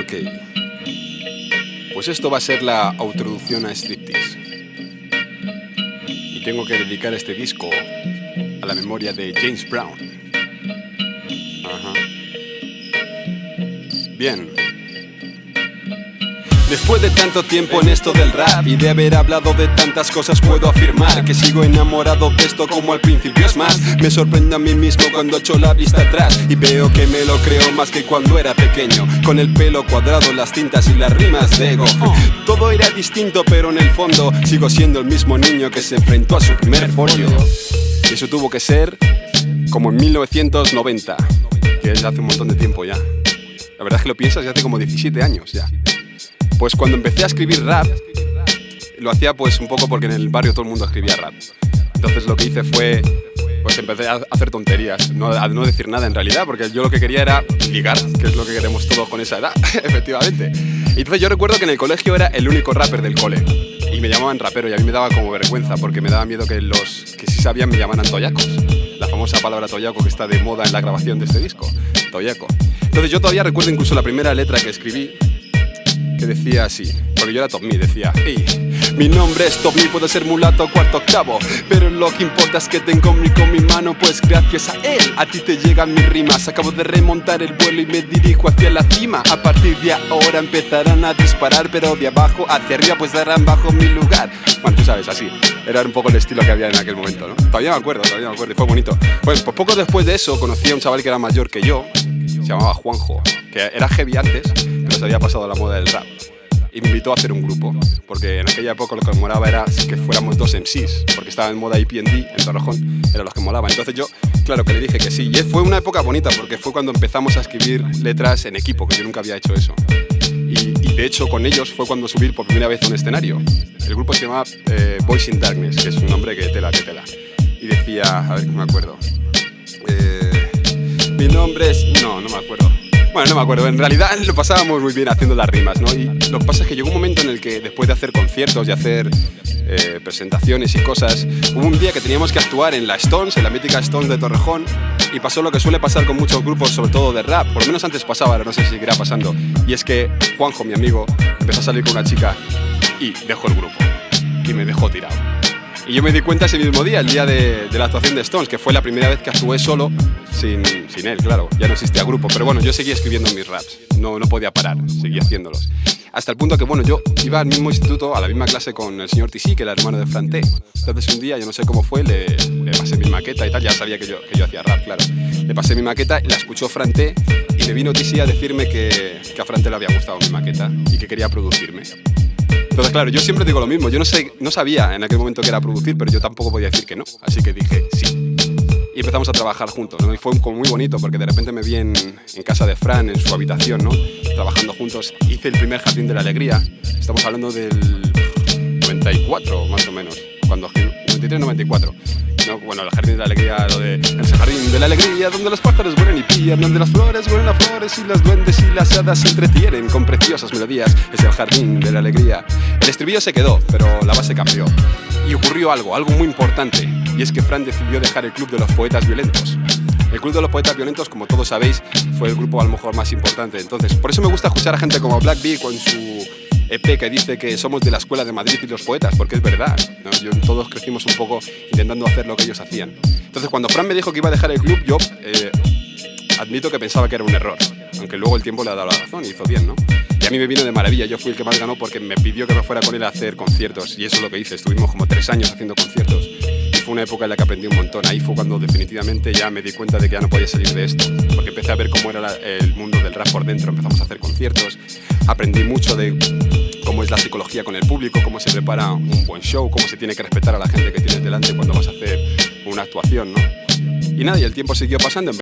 Ok. Pues esto va a ser la introducción a Striptease. Y tengo que dedicar este disco a la memoria de James Brown. Ajá. Bien. Después de tanto tiempo en esto del rap y de haber hablado de tantas cosas, puedo afirmar que sigo enamorado de esto como al principio. Es más, me sorprende a mí mismo cuando echo la vista atrás y veo que me lo creo más que cuando era pequeño, con el pelo cuadrado, las tintas y las rimas de ego. Todo era distinto, pero en el fondo sigo siendo el mismo niño que se enfrentó a su primer folio. Y eso tuvo que ser como en 1990, que es hace un montón de tiempo ya. La verdad es que lo piensas, ya hace como 17 años ya. Pues cuando empecé a escribir rap, lo hacía pues un poco porque en el barrio todo el mundo escribía rap. Entonces lo que hice fue, pues empecé a hacer tonterías, a no decir nada en realidad, porque yo lo que quería era ligar, que es lo que queremos todos con esa edad, efectivamente. Y entonces yo recuerdo que en el colegio era el único rapper del cole, y me llamaban rapero, y a mí me daba como vergüenza, porque me daba miedo que los que sí sabían me llamaran toyacos. La famosa palabra toyaco que está de moda en la grabación de este disco, toyaco. Entonces yo todavía recuerdo incluso la primera letra que escribí, que decía así, porque yo era Top Me, decía: hey, mi nombre es Top Me, puedo ser mulato, cuarto, octavo, pero lo que importa es que tengo con mi mano, pues gracias a él a ti te llegan mis rimas. Acabo de remontar el vuelo y me dirijo hacia la cima. A partir de ahora empezarán a disparar, pero de abajo hacia arriba pues darán bajo mi lugar. Bueno, tú sabes, así, era un poco el estilo que había en aquel momento, ¿no? Todavía me acuerdo, y fue bonito. Pues poco después de eso conocí a un chaval que era mayor que yo, se llamaba Juanjo, que era heavy antes, pero se había pasado a la moda del rap. Y me invitó a hacer un grupo, porque en aquella época lo que me molaba era que fuéramos dos MCs, porque estaba en moda IPND en Torrejón, eran los que molaban. Entonces yo, claro que le dije que sí. Y fue una época bonita, porque fue cuando empezamos a escribir letras en equipo, que yo nunca había hecho eso. Y de hecho con ellos fue cuando subí por primera vez a un escenario. El grupo se llamaba Boys in Darkness, que es un nombre que tela. Y decía, a ver que me acuerdo, mi nombre es... No me acuerdo. Bueno, no me acuerdo, en realidad lo pasábamos muy bien haciendo las rimas, ¿no? Y lo que pasa es que llegó un momento en el que después de hacer conciertos y hacer presentaciones y cosas, hubo un día que teníamos que actuar en la Stones, en la mítica Stones de Torrejón, y pasó lo que suele pasar con muchos grupos, sobre todo de rap, por lo menos antes pasaba, ahora no sé si seguirá pasando, y es que Juanjo, mi amigo, empezó a salir con una chica y dejó el grupo, y me dejó tirado. Y yo me di cuenta ese mismo día, el día de la actuación de Stones, que fue la primera vez que actué solo, sin él, claro, ya no existía grupo. Pero bueno, yo seguía escribiendo mis raps, no podía parar, seguía haciéndolos. Hasta el punto que, bueno, yo iba al mismo instituto, a la misma clase con el señor TC, que era hermano de Fran T. Entonces un día, yo no sé cómo fue, le pasé mi maqueta y tal, ya sabía que yo hacía rap, claro. Le pasé mi maqueta, la escuchó Fran T, y me vino TC a decirme que a Fran T le había gustado mi maqueta y que quería producirme. Entonces, claro, yo siempre digo lo mismo, yo no sabía en aquel momento que era producir, pero yo tampoco podía decir que no, así que dije sí. Y empezamos a trabajar juntos, ¿no? Y fue como muy bonito, porque de repente me vi en casa de Fran, en su habitación, ¿no? Trabajando juntos, hice el primer Jardín de la Alegría, estamos hablando del 94, más o menos, 93-94. ¿No? Bueno, el Jardín de la Alegría, lo de el Jardín de la Alegría, donde los pájaros vuelan y pillan, donde las flores vuelan a flores y las duendes y las hadas se entretienen con preciosas melodías. Es el Jardín de la Alegría. El estribillo se quedó, pero la base cambió. Y ocurrió algo muy importante, y es que Fran decidió dejar el Club de los Poetas Violentos. El Club de los Poetas Violentos, como todos sabéis, fue el grupo a lo mejor más importante. Entonces, por eso me gusta escuchar a gente como Black Bee con su EP que dice que somos de la escuela de Madrid y los poetas, porque es verdad, ¿no? Todos crecimos un poco intentando hacer lo que ellos hacían. Entonces cuando Fran me dijo que iba a dejar el club, yo admito que pensaba que era un error, aunque luego el tiempo le ha dado la razón y hizo bien, ¿no? Y a mí me vino de maravilla, yo fui el que más ganó porque me pidió que me fuera con él a hacer conciertos, y eso es lo que hice, estuvimos como 3 años haciendo conciertos. Y fue una época en la que aprendí un montón, ahí fue cuando definitivamente ya me di cuenta de que ya no podía salir de esto, porque empecé a ver cómo era el mundo del rap por dentro, empezamos a hacer conciertos, aprendí mucho de cómo es la psicología con el público, cómo se prepara un buen show, cómo se tiene que respetar a la gente que tienes delante cuando vas a hacer una actuación, ¿no? Y nada, y el tiempo siguió pasando.